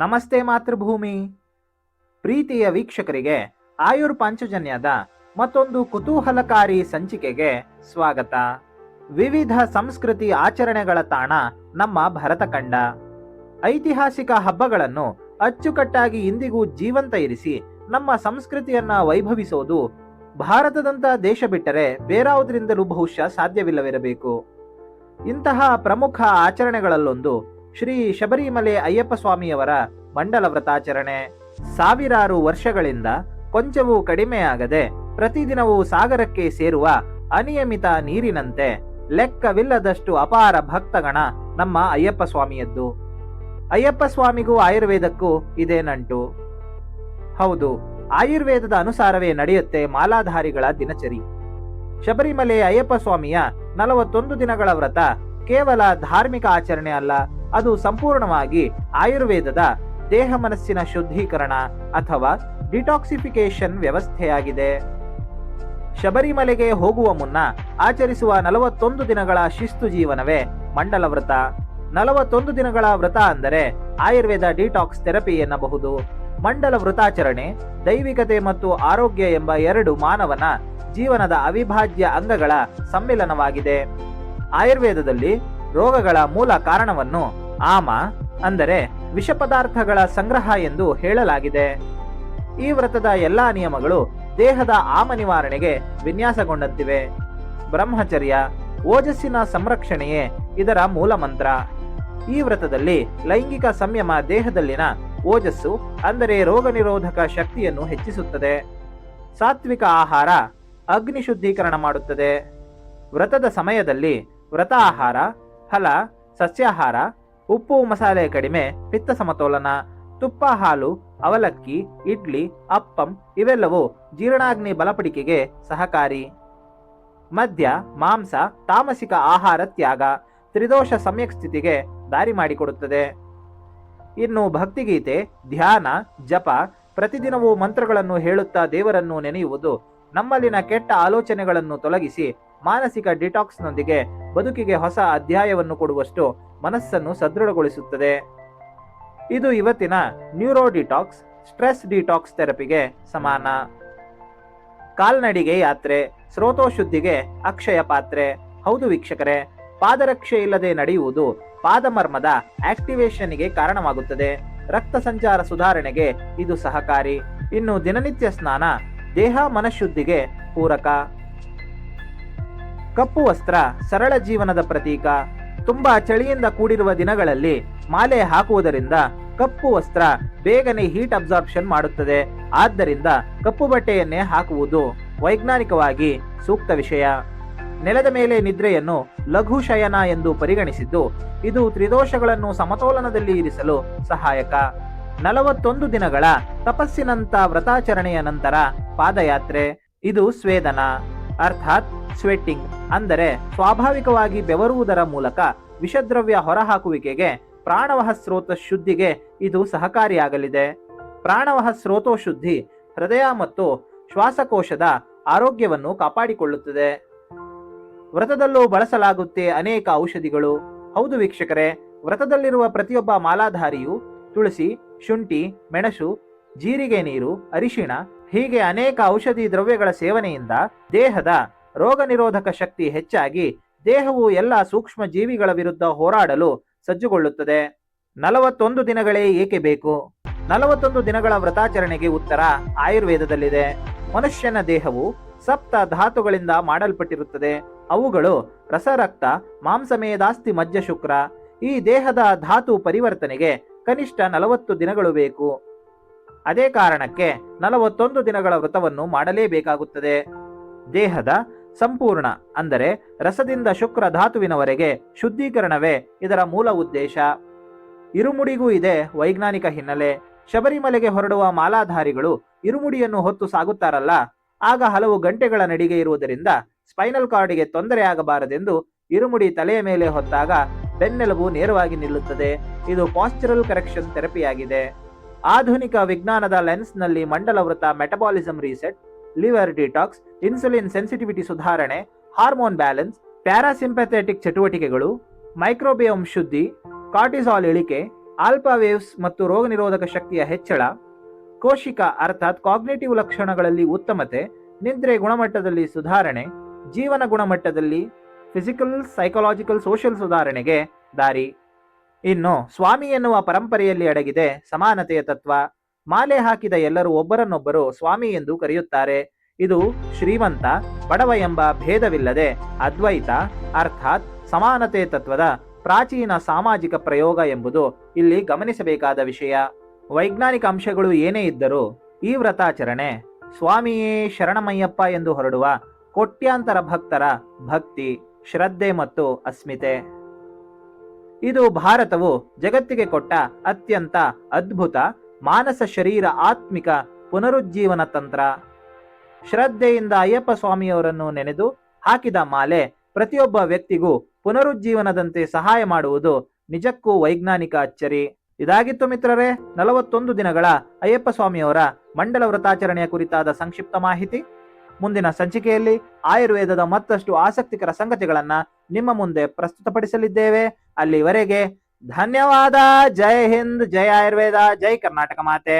ನಮಸ್ತೆ ಮಾತೃಭೂಮಿ. ಪ್ರೀತಿಯ ವೀಕ್ಷಕರಿಗೆ ಆಯುರ್ ಪಾಂಚಜನ್ಯದ ಮತ್ತೊಂದು ಕುತೂಹಲಕಾರಿ ಸಂಚಿಕೆಗೆ ಸ್ವಾಗತ. ವಿವಿಧ ಸಂಸ್ಕೃತಿ ಆಚರಣೆಗಳ ತಾಣ ನಮ್ಮ ಭರತಖಂಡ. ಐತಿಹಾಸಿಕ ಹಬ್ಬಗಳನ್ನು ಅಚ್ಚುಕಟ್ಟಾಗಿ ಇಂದಿಗೂ ಜೀವಂತ ಇರಿಸಿ ನಮ್ಮ ಸಂಸ್ಕೃತಿಯನ್ನ ವೈಭವಿಸೋದು ಭಾರತದಂತ ದೇಶ ಬಿಟ್ಟರೆ ಬೇರಾವುದರಿಂದಲೂ ಬಹುಶಃ ಸಾಧ್ಯವಿಲ್ಲವಿರಬೇಕು. ಇಂತಹ ಪ್ರಮುಖ ಆಚರಣೆಗಳಲ್ಲೊಂದು ಶ್ರೀ ಶಬರಿಮಲೆ ಅಯ್ಯಪ್ಪ ಸ್ವಾಮಿಯವರ ಮಂಡಲ ವ್ರತಾಚರಣೆ. ಸಾವಿರಾರು ವರ್ಷಗಳಿಂದ ಕೊಂಚವೂ ಕಡಿಮೆಯಾಗದೆ ಪ್ರತಿದಿನವೂ ಸಾಗರಕ್ಕೆ ಸೇರುವ ಅನಿಯಮಿತ ನೀರಿನಂತೆ ಲೆಕ್ಕವಿಲ್ಲದಷ್ಟು ಅಪಾರ ಭಕ್ತಗಣ ನಮ್ಮ ಅಯ್ಯಪ್ಪ ಸ್ವಾಮಿಯದ್ದು. ಅಯ್ಯಪ್ಪ ಸ್ವಾಮಿಗೂ ಆಯುರ್ವೇದಕ್ಕೂ ಇದೇ ನಂಟು. ಹೌದು, ಆಯುರ್ವೇದದ ಅನುಸಾರವೇ ನಡೆಯುತ್ತೆ ಮಾಲಾಧಾರಿಗಳ ದಿನಚರಿ. ಶಬರಿಮಲೆ ಅಯ್ಯಪ್ಪ ಸ್ವಾಮಿಯ 41 ದಿನಗಳ ವ್ರತ ಕೇವಲ ಧಾರ್ಮಿಕ ಆಚರಣೆ ಅಲ್ಲ, ಅದು ಸಂಪೂರ್ಣವಾಗಿ ಆಯುರ್ವೇದದ ದೇಹ ಮನಸ್ಸಿನ ಶುದ್ಧೀಕರಣ ಅಥವಾ ಡಿಟಾಕ್ಸಿಫಿಕೇಶನ್ ವ್ಯವಸ್ಥೆಯಾಗಿದೆ. ಶಬರಿಮಲೆಗೆ ಹೋಗುವ ಮುನ್ನ ಆಚರಿಸುವ 41 ದಿನಗಳ ಶಿಸ್ತು ಜೀವನವೇ ಮಂಡಲ ವ್ರತ. 41 ದಿನಗಳ ವ್ರತ ಅಂದರೆ ಆಯುರ್ವೇದ ಡಿಟಾಕ್ಸ್ ಥೆರಪಿ ಎನ್ನಬಹುದು. ಮಂಡಲ ವೃತಾಚರಣೆ ದೈವಿಕತೆ ಮತ್ತು ಆರೋಗ್ಯ ಎಂಬ ಎರಡು ಮಾನವನ ಜೀವನದ ಅವಿಭಾಜ್ಯ ಅಂಗಗಳ ಸಮ್ಮಿಲನವಾಗಿದೆ. ಆಯುರ್ವೇದದಲ್ಲಿ ರೋಗಗಳ ಮೂಲ ಕಾರಣವನ್ನು ಆಮ ಅಂದರೆ ವಿಷ ಪದಾರ್ಥಗಳ ಸಂಗ್ರಹ ಎಂದು ಹೇಳಲಾಗಿದೆ. ಈ ವ್ರತದ ಎಲ್ಲಾ ನಿಯಮಗಳು ದೇಹದ ಆಮ ನಿವಾರಣೆಗೆ ವಿನ್ಯಾಸಗೊಂಡಂತಿವೆ. ಬ್ರಹ್ಮಚರ್ಯ, ಓಜಸ್ಸಿನ ಸಂರಕ್ಷಣೆಯೇ ಇದರ ಮೂಲ ಮಂತ್ರ. ಈ ವ್ರತದಲ್ಲಿ ಲೈಂಗಿಕ ಸಂಯಮ ದೇಹದಲ್ಲಿನ ಓಜಸ್ಸು ಅಂದರೆ ರೋಗ ನಿರೋಧಕ ಶಕ್ತಿಯನ್ನು ಹೆಚ್ಚಿಸುತ್ತದೆ. ಸಾತ್ವಿಕ ಆಹಾರ ಅಗ್ನಿ ಶುದ್ಧೀಕರಣ ಮಾಡುತ್ತದೆ. ವ್ರತದ ಸಮಯದಲ್ಲಿ ವ್ರತ ಆಹಾರ, ಫಲ, ಸಸ್ಯಾಹಾರ, ಉಪ್ಪು ಮಸಾಲೆ ಕಡಿಮೆ, ಪಿತ್ತ ಸಮತೋಲನ, ತುಪ್ಪ, ಹಾಲು, ಅವಲಕ್ಕಿ, ಇಡ್ಲಿ, ಅಪ್ಪಂ ಇವೆಲ್ಲವೂ ಜೀರ್ಣಾಗ್ನಿ ಬಲಪಡಿಕೆಗೆ ಸಹಕಾರಿ. ಮದ್ಯ, ಮಾಂಸ, ತಾಮಸಿಕ ಆಹಾರ ತ್ಯಾಗ ತ್ರಿದೋಷ ಸಮ್ಯಕ್ ಸ್ಥಿತಿಗೆ ದಾರಿ ಮಾಡಿಕೊಡುತ್ತದೆ. ಇನ್ನು ಭಕ್ತಿಗೀತೆ, ಧ್ಯಾನ, ಜಪ, ಪ್ರತಿದಿನವೂ ಮಂತ್ರಗಳನ್ನು ಹೇಳುತ್ತಾ ದೇವರನ್ನು ನೆನೆಯುವುದು ನಮ್ಮಲ್ಲಿನ ಕೆಟ್ಟ ಆಲೋಚನೆಗಳನ್ನು ತೊಲಗಿಸಿ ಮಾನಸಿಕ ಡಿಟಾಕ್ಸ್ನೊಂದಿಗೆ ಬದುಕಿಗೆ ಹೊಸ ಅಧ್ಯಾಯವನ್ನು ಕೊಡುವಷ್ಟು ಮನಸ್ಸನ್ನು ಸದೃಢಗೊಳಿಸುತ್ತದೆ. ಇದು ಇವತ್ತಿನ ನ್ಯೂರೋ ಡಿಟಾಕ್ಸ್, ಸ್ಟ್ರೆಸ್ ಡಿಟಾಕ್ಸ್ ಥೆರಪಿಗೆ ಸಮಾನ. ಕಾಲ್ನಡಿಗೆ ಯಾತ್ರೆ ಸ್ರೋತೋಶುದ್ಧಿಗೆ ಅಕ್ಷಯ ಪಾತ್ರೆ. ಹೌದು ವೀಕ್ಷಕರೇ, ಪಾದರಕ್ಷೆ ಇಲ್ಲದೆ ನಡೆಯುವುದು ಪಾದಮರ್ಮದ ಆಕ್ಟಿವೇಶನ್ಗೆ ಕಾರಣವಾಗುತ್ತದೆ. ರಕ್ತ ಸಂಚಾರ ಸುಧಾರಣೆಗೆ ಇದು ಸಹಕಾರಿ. ಇನ್ನು ದಿನನಿತ್ಯ ಸ್ನಾನ ದೇಹ ಮನಃಶುದ್ಧಿಗೆ ಪೂರಕ. ಕಪ್ಪು ವಸ್ತ್ರ ಸರಳ ಜೀವನದ ಪ್ರತೀಕ. ತುಂಬಾ ಚಳಿಯಿಂದ ಕೂಡಿರುವ ದಿನಗಳಲ್ಲಿ ಮಾಲೆ ಹಾಕುವುದರಿಂದ ಕಪ್ಪು ವಸ್ತ್ರ ಬೇಗನೆ ಹೀಟ್ ಅಬ್ಸಾರ್ಪ್ಷನ್ ಮಾಡುತ್ತದೆ. ಆದ್ದರಿಂದ ಕಪ್ಪು ಬಟ್ಟೆಯನ್ನೇ ಹಾಕುವುದು ವೈಜ್ಞಾನಿಕವಾಗಿ ಸೂಕ್ತ ವಿಷಯ. ನೆಲದ ಮೇಲೆ ನಿದ್ರೆಯನ್ನು ಲಘು ಶಯನ ಎಂದು ಪರಿಗಣಿಸಿದ್ದು ಇದು ತ್ರಿದೋಷಗಳನ್ನು ಸಮತೋಲನದಲ್ಲಿ ಇರಿಸಲು ಸಹಾಯಕ. 41 ದಿನಗಳ ತಪಸ್ಸಿನಂತ ವ್ರತಾಚರಣೆಯ ನಂತರ ಪಾದಯಾತ್ರೆ. ಇದು ಸ್ವೇದನ ಅರ್ಥಾತ್ ಸ್ವೆಟ್ಟಿಂಗ್ ಅಂದರೆ ಸ್ವಾಭಾವಿಕವಾಗಿ ಬೆವರುವುದರ ಮೂಲಕ ವಿಷದ್ರವ್ಯ ಹೊರಹಾಕುವಿಕೆಗೆ, ಪ್ರಾಣವಹ ಸ್ರೋತ ಶುದ್ಧಿಗೆ ಇದು ಸಹಕಾರಿಯಾಗಲಿದೆ. ಪ್ರಾಣವಹ ಸ್ರೋತೋಶುದ್ಧಿ ಹೃದಯ ಮತ್ತು ಶ್ವಾಸಕೋಶದ ಆರೋಗ್ಯವನ್ನು ಕಾಪಾಡಿಕೊಳ್ಳುತ್ತದೆ. ವ್ರತದಲ್ಲೂ ಬಳಸಲಾಗುತ್ತೆ ಅನೇಕ ಔಷಧಿಗಳು. ಹೌದು ವೀಕ್ಷಕರೇ, ವ್ರತದಲ್ಲಿರುವ ಪ್ರತಿಯೊಬ್ಬ ಮಾಲಾಧಾರಿಯು ತುಳಸಿ, ಶುಂಠಿ, ಮೆಣಸು, ಜೀರಿಗೆ ನೀರು, ಅರಿಶಿಣ ಹೀಗೆ ಅನೇಕ ಔಷಧಿ ದ್ರವ್ಯಗಳ ಸೇವನೆಯಿಂದ ದೇಹದ ರೋಗ ನಿರೋಧಕ ಶಕ್ತಿ ಹೆಚ್ಚಾಗಿ ದೇಹವು ಎಲ್ಲ ಸೂಕ್ಷ್ಮ ಜೀವಿಗಳ ವಿರುದ್ಧ ಹೋರಾಡಲು ಸಜ್ಜುಗೊಳ್ಳುತ್ತದೆ. 41 ದಿನಗಳೇ ಏಕೆ ಬೇಕು? 41 ದಿನಗಳ ವ್ರತಾಚರಣೆಗೆ ಉತ್ತರ ಆಯುರ್ವೇದದಲ್ಲಿದೆ. ಮನುಷ್ಯನ ದೇಹವು ಸಪ್ತ ಧಾತುಗಳಿಂದ ಮಾಡಲ್ಪಟ್ಟಿರುತ್ತದೆ. ಅವುಗಳು ರಸರಕ್ತ, ಮಾಂಸಮೇದಾಸ್ತಿ, ಮಜ್ಜ, ಶುಕ್ರ. ಈ ದೇಹದ ಧಾತು ಪರಿವರ್ತನೆಗೆ ಕನಿಷ್ಠ 40 ದಿನಗಳು ಬೇಕು. ಅದೇ ಕಾರಣಕ್ಕೆ 41 ದಿನಗಳ ವ್ರತವನ್ನು ಮಾಡಲೇಬೇಕಾಗುತ್ತದೆ. ದೇಹದ ಸಂಪೂರ್ಣ ಅಂದರೆ ರಸದಿಂದ ಶುಕ್ರ ಧಾತುವಿನವರೆಗೆ ಶುದ್ಧೀಕರಣವೇ ಇದರ ಮೂಲ ಉದ್ದೇಶ. ಇರುಮುಡಿಗೂ ಇದೆ ವೈಜ್ಞಾನಿಕ ಹಿನ್ನೆಲೆ. ಶಬರಿಮಲೆಗೆ ಹೊರಡುವ ಮಾಲಾಧಾರಿಗಳು ಇರುಮುಡಿಯನ್ನು ಹೊತ್ತು ಸಾಗುತ್ತಾರಲ್ಲ, ಆಗ ಹಲವು ಗಂಟೆಗಳ ನಡಿಗೆ ಇರುವುದರಿಂದ ಸ್ಪೈನಲ್ ಕಾರ್ಡ್ಗೆ ತೊಂದರೆಯಾಗಬಾರದೆಂದು ಇರುಮುಡಿ ತಲೆಯ ಮೇಲೆ ಹೊತ್ತಾಗ ಬೆನ್ನೆಲುಬು ನೇರವಾಗಿ ನಿಲ್ಲುತ್ತದೆ. ಇದು ಪಾಸ್ಚರಲ್ ಕರೆಕ್ಷನ್ ಥೆರಪಿಯಾಗಿದೆ. ಆಧುನಿಕ ವಿಜ್ಞಾನದ ಲೆನ್ಸ್ನಲ್ಲಿ ಮಂಡಲ ವ್ರತ metabolism reset, liver detox, insulin sensitivity ಸುಧಾರಣೆ, ಹಾರ್ಮೋನ್ ಬ್ಯಾಲೆನ್ಸ್, ಪ್ಯಾರಾಸಿಂಪಥೆಟಿಕ್ ಚಟುವಟಿಕೆಗಳು, ಮೈಕ್ರೋಬಿಯಮ್ ಶುದ್ಧಿ, ಕಾರ್ಟಿಸಾಲ್ ಇಳಿಕೆ, ಆಲ್ಫಾ ವೇವ್ಸ್ ಮತ್ತು ರೋಗ ನಿರೋಧಕ ಶಕ್ತಿಯ ಹೆಚ್ಚಳ, ಕೋಶಿಕ ಅರ್ಥಾತ್ ಕಾಗ್ನೇಟಿವ್ ಲಕ್ಷಣಗಳಲ್ಲಿ ಉತ್ತಮತೆ, ನಿದ್ರೆ ಗುಣಮಟ್ಟದಲ್ಲಿ ಸುಧಾರಣೆ, ಜೀವನ ಗುಣಮಟ್ಟದಲ್ಲಿ ಫಿಸಿಕಲ್, ಸೈಕಲಾಜಿಕಲ್, ಸೋಷಿಯಲ್ ಸುಧಾರಣೆಗೆ ದಾರಿ. ಇನ್ನು ಸ್ವಾಮಿ ಎನ್ನುವ ಪರಂಪರೆಯಲ್ಲಿ ಅಡಗಿದೆ ಸಮಾನತೆಯ ತತ್ವ. ಮಾಲೆ ಹಾಕಿದ ಎಲ್ಲರೂ ಒಬ್ಬರನ್ನೊಬ್ಬರು ಸ್ವಾಮಿ ಎಂದು ಕರೆಯುತ್ತಾರೆ. ಇದು ಶ್ರೀಮಂತ ಬಡವ ಎಂಬ ಭೇದವಿಲ್ಲದೆ ಅದ್ವೈತ ಅರ್ಥಾತ್ ಸಮಾನತೆ ತತ್ವದ ಪ್ರಾಚೀನ ಸಾಮಾಜಿಕ ಪ್ರಯೋಗ ಎಂಬುದು ಇಲ್ಲಿ ಗಮನಿಸಬೇಕಾದ ವಿಷಯ. ವೈಜ್ಞಾನಿಕ ಅಂಶಗಳು ಏನೇ ಇದ್ದರೂ ಈ ವ್ರತಾಚರಣೆ ಸ್ವಾಮಿಯೇ ಶರಣಮಯ್ಯಪ್ಪ ಎಂದು ಹೊರಡುವ ಕೋಟ್ಯಾಂತರ ಭಕ್ತರ ಭಕ್ತಿ, ಶ್ರದ್ಧೆ ಮತ್ತು ಅಸ್ಮಿತೆ. ಇದು ಭಾರತವು ಜಗತ್ತಿಗೆ ಕೊಟ್ಟ ಅತ್ಯಂತ ಅದ್ಭುತ ಮಾನಸ ಶರೀರ ಆತ್ಮಿಕ ಪುನರುಜ್ಜೀವನ ತಂತ್ರ. ಶ್ರದ್ಧೆಯಿಂದ ಅಯ್ಯಪ್ಪ ಸ್ವಾಮಿಯವರನ್ನು ನೆನೆದು ಹಾಕಿದ ಮಾಲೆ ಪ್ರತಿಯೊಬ್ಬ ವ್ಯಕ್ತಿಗೂ ಪುನರುಜ್ಜೀವನದಂತೆ ಸಹಾಯ ಮಾಡುವುದು ನಿಜಕ್ಕೂ ವೈಜ್ಞಾನಿಕ ಅಚ್ಚರಿ. ಇದಾಗಿತ್ತು ಮಿತ್ರರೇ 41 ದಿನಗಳ ಅಯ್ಯಪ್ಪ ಸ್ವಾಮಿಯವರ ಮಂಡಲ ವ್ರತಾಚರಣೆಯ ಕುರಿತಾದ ಸಂಕ್ಷಿಪ್ತ ಮಾಹಿತಿ. ಮುಂದಿನ ಸಂಚಿಕೆಯಲ್ಲಿ ಆಯುರ್ವೇದದ ಮತ್ತಷ್ಟು ಆಸಕ್ತಿಕರ ಸಂಗತಿಗಳನ್ನ ನಿಮ್ಮ ಮುಂದೆ ಪ್ರಸ್ತುತಪಡಿಸಲಿದ್ದೇವೆ. ಅಲ್ಲಿವರೆಗೆ ಧನ್ಯವಾದ. ಜೈ ಹಿಂದ್, ಜೈ ಆಯುರ್ವೇದ, ಜೈ ಕರ್ನಾಟಕ ಮಾತೆ.